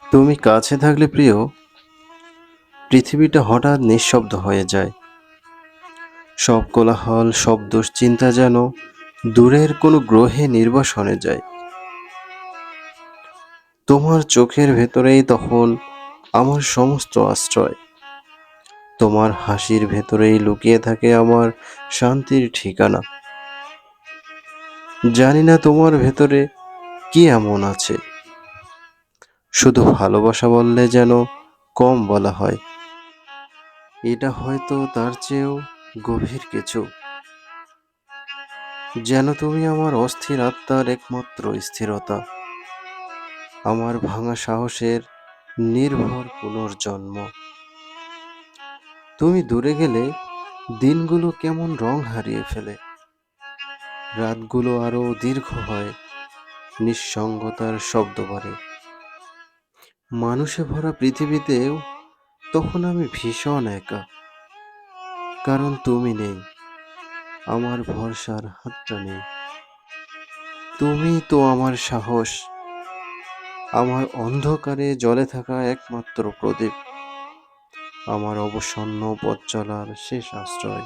তুমি কাছে থাকলে প্রিয়, পৃথিবীটা হঠাৎ নিঃশব্দ হয়ে যায়। সব কোলাহল, সব দুশ্চিন্তা যেন দূরের কোনো গ্রহে নির্বাসনে যায়। তোমার চোখের ভেতরেই তখন আমার সমস্ত আশ্রয়। তোমার হাসির ভেতরেই লুকিয়ে থাকে আমার শান্তির ঠিকানা। জানি না তোমার ভেতরে কি এমন আছে, শুধু ভালোবাসা বললে যেন কম বলা হয়। এটা হয়তো তার চেয়েও গভীর কিছু। যেন তুমি আমার অস্থির আত্মার একমাত্র স্থিরতা, আমার ভাঙা সাহসের নির্ভর পুনর্জন্ম। তুমি দূরে গেলে দিনগুলো কেমন রং হারিয়ে ফেলে, রাতগুলো আরো দীর্ঘ হয়, নিঃসঙ্গতার শব্দ বাড়ে। মানুষে ভরা পৃথিবীতেও তখন আমি ভীষণ একা, কারণ তুমি নেই, আমার ভরসার হাতটা নেই। তুমি তো আমার সাহস, আমার অন্ধকারে জ্বলে থাকা একমাত্র প্রদীপ, আমার অবসন্ন পথ চলার শেষ আশ্রয়।